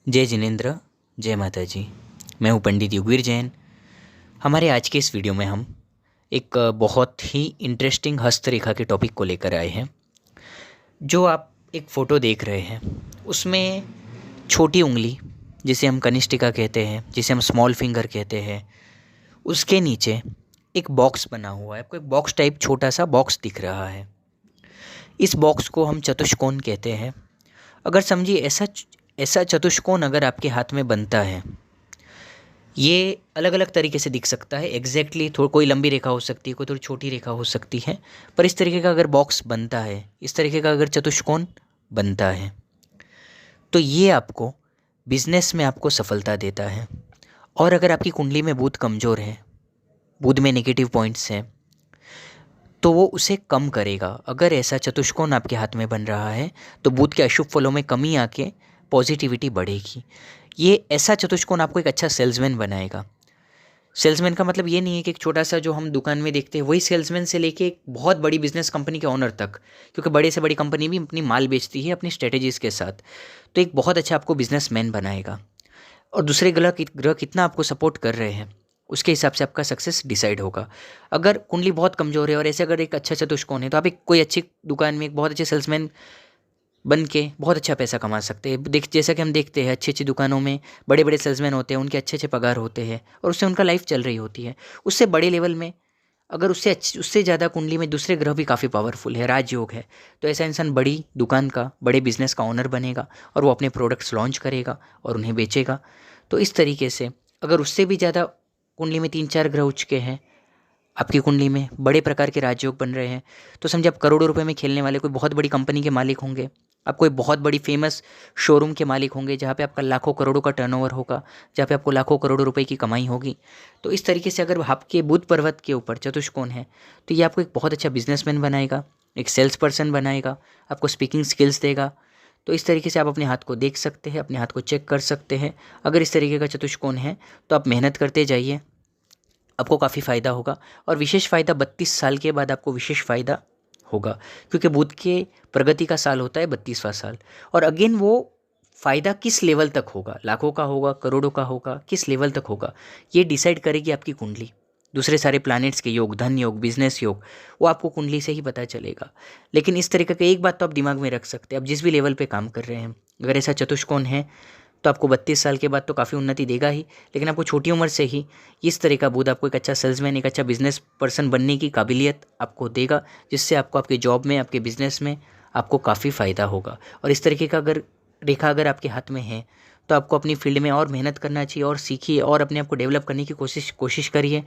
जय जिनेंद्र, जय माता जी। मैं हूँ पंडित युगवीर जैन। हमारे आज के इस वीडियो में हम एक बहुत ही इंटरेस्टिंग हस्तरेखा के टॉपिक को लेकर आए हैं। जो आप एक फ़ोटो देख रहे हैं उसमें छोटी उंगली, जिसे हम कनिष्ठिका कहते हैं, जिसे हम स्मॉल फिंगर कहते हैं, उसके नीचे एक बॉक्स बना हुआ है। आपको एक बॉक्स टाइप छोटा सा बॉक्स दिख रहा है। इस बॉक्स को हम चतुष्कोण कहते हैं। अगर समझिए ऐसा चतुष्कोण अगर आपके हाथ में बनता है, ये अलग अलग तरीके से दिख सकता है। एग्जैक्टली कोई लंबी रेखा हो सकती है, कोई थोड़ी छोटी रेखा हो सकती है, पर इस तरीके का अगर बॉक्स बनता है, इस तरीके का अगर चतुष्कोण बनता है, तो ये आपको बिजनेस में आपको सफलता देता है। और अगर आपकी कुंडली में बुध कमज़ोर है, बुध में नेगेटिव पॉइंट्स हैं, तो वो उसे कम करेगा। अगर ऐसा चतुष्कोण आपके हाथ में बन रहा है तो बुध के अशुभ फलों में कमी आके पॉजिटिविटी बढ़ेगी। ये ऐसा चतुष्कोण आपको एक अच्छा सेल्समैन बनाएगा। सेल्समैन का मतलब ये नहीं है कि एक छोटा सा जो हम दुकान में देखते हैं वही सेल्समैन से लेके एक बहुत बड़ी बिजनेस कंपनी के ऑनर तक, क्योंकि बड़े से बड़ी कंपनी भी अपनी माल बेचती है अपनी स्ट्रेटेजीज़ के साथ। तो एक बहुत अच्छा आपको बिजनेसमैन बनाएगा। और दूसरे ग्रह कितना आपको सपोर्ट कर रहे हैं उसके हिसाब से आपका सक्सेस डिसाइड होगा। अगर कुंडली बहुत कमज़ोर है और ऐसे अगर एक अच्छा चतुष्कोण है, तो आप एक कोई अच्छी दुकान में एक बहुत अच्छे सेल्समैन बन के बहुत अच्छा पैसा कमा सकते हैं। जैसा कि हम देखते हैं अच्छी अच्छी दुकानों में बड़े बड़े सेल्समैन होते हैं, उनके अच्छे अच्छे पगार होते हैं और उससे उनका लाइफ चल रही होती है। उससे बड़े लेवल में अगर उससे ज़्यादा कुंडली में दूसरे ग्रह भी काफ़ी पावरफुल है, राजयोग है, तो ऐसा इंसान बड़ी दुकान का, बड़े बिजनेस का ओनर बनेगा और वो अपने प्रोडक्ट्स लॉन्च करेगा और उन्हें बेचेगा। तो इस तरीके से अगर उससे भी ज़्यादा कुंडली में 3-4 ग्रह उच्च के हैं, आपकी कुंडली में बड़े प्रकार के राजयोग बन रहे हैं, तो समझे आप करोड़ों रुपए में खेलने वाले कोई बहुत बड़ी कंपनी के मालिक होंगे, आप कोई बहुत बड़ी फेमस शोरूम के मालिक होंगे जहाँ पे आपका लाखों करोड़ों का टर्नओवर होगा, जहाँ पे आपको लाखों करोड़ों रुपए की कमाई होगी। तो इस तरीके से अगर आपके बुध पर्वत के ऊपर चतुष्कोण है तो ये आपको एक बहुत अच्छा बिजनेसमैन बनाएगा, एक सेल्स पर्सन बनाएगा, आपको स्पीकिंग स्किल्स देगा। तो इस तरीके से आप अपने हाथ को देख सकते हैं, अपने हाथ को चेक कर सकते हैं। अगर इस तरीके का चतुष्कोण है तो आप मेहनत करते जाइए, आपको काफ़ी फ़ायदा होगा। और विशेष फ़ायदा 32 साल के बाद आपको विशेष फ़ायदा होगा, क्योंकि बुध के प्रगति का साल होता है 32वां साल। और अगेन वो फ़ायदा किस लेवल तक होगा, लाखों का होगा, करोड़ों का होगा, किस लेवल तक होगा, ये डिसाइड करेगी आपकी कुंडली। दूसरे सारे प्लैनेट्स के योग, धन योग, बिजनेस योग, वो आपको कुंडली से ही पता चलेगा। लेकिन इस तरीके का एक बात तो आप दिमाग में रख सकते हैं, आप जिस भी लेवल पे काम कर रहे हैं, अगर ऐसा चतुष्कोण है तो आपको 32 साल के बाद तो काफ़ी उन्नति देगा ही, लेकिन आपको छोटी उम्र से ही इस तरह का बुध आपको एक अच्छा सेल्समैन, एक अच्छा बिजनेस पर्सन बनने की काबिलियत आपको देगा, जिससे आपको आपके जॉब में, आपके बिजनेस में आपको काफ़ी फ़ायदा होगा। और इस तरीके का अगर रेखा अगर आपके हाथ में है तो आपको अपनी फील्ड में और मेहनत करना चाहिए और सीखिए और अपने आप को डेवलप करने की कोशिश करिए।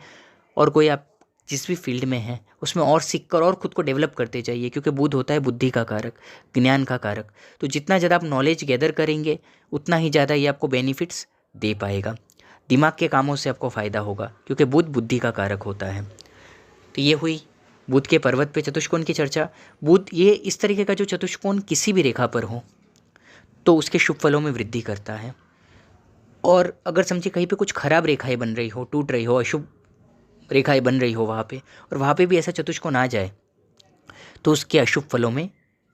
और कोई आप जिस भी फील्ड में हैं उसमें और सीख कर और ख़ुद को डेवलप करते जाइए, क्योंकि बुध होता है बुद्धि का कारक, ज्ञान का कारक। तो जितना ज़्यादा आप नॉलेज गैदर करेंगे उतना ही ज़्यादा ये आपको बेनिफिट्स दे पाएगा। दिमाग के कामों से आपको फ़ायदा होगा, क्योंकि बुध बुद्धि का कारक होता है। तो ये हुई बुध के पर्वत पे चतुष्कोण की चर्चा। बुध ये इस तरीके का जो चतुष्कोण किसी भी रेखा पर हो तो उसके शुभ फलों में वृद्धि करता है। और अगर समझिए कहीं पे कुछ खराब रेखाएं बन रही हो, टूट रही हो, अशुभ रेखाएं बन रही हो वहाँ पे, और वहाँ पे भी ऐसा चतुष्कोण आ जाए तो उसके अशुभ फलों में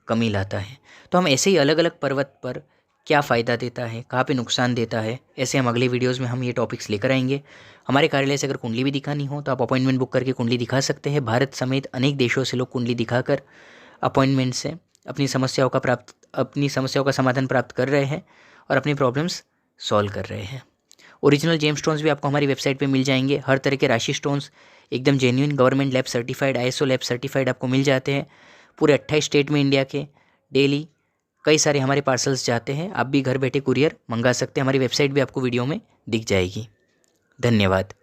कमी लाता है। तो हम ऐसे ही अलग अलग पर्वत पर क्या फ़ायदा देता है, कहाँ पे नुकसान देता है, ऐसे हम अगले वीडियोज़ में हम ये टॉपिक्स लेकर आएंगे। हमारे कार्यालय से अगर कुंडली भी दिखानी हो तो आप अपॉइंटमेंट बुक करके कुंडली दिखा सकते हैं। भारत समेत अनेक देशों से लोग कुंडली दिखाकर अपॉइंटमेंट से अपनी समस्याओं का समाधान प्राप्त कर रहे हैं और अपनी प्रॉब्लम्स सॉल्व कर रहे हैं। ओरिजिनल जेम स्टोन्स भी आपको हमारी वेबसाइट पे मिल जाएंगे। हर तरह के राशि स्टोन्स एकदम genuine, government lab certified, ISO lab certified आपको मिल जाते हैं। पूरे 28 स्टेट में इंडिया के डेली कई सारे हमारे पार्सल्स जाते हैं। आप भी घर बैठे कुरियर मंगा सकते हैं। हमारी वेबसाइट भी आपको वीडियो में दिख जाएगी। धन्यवाद।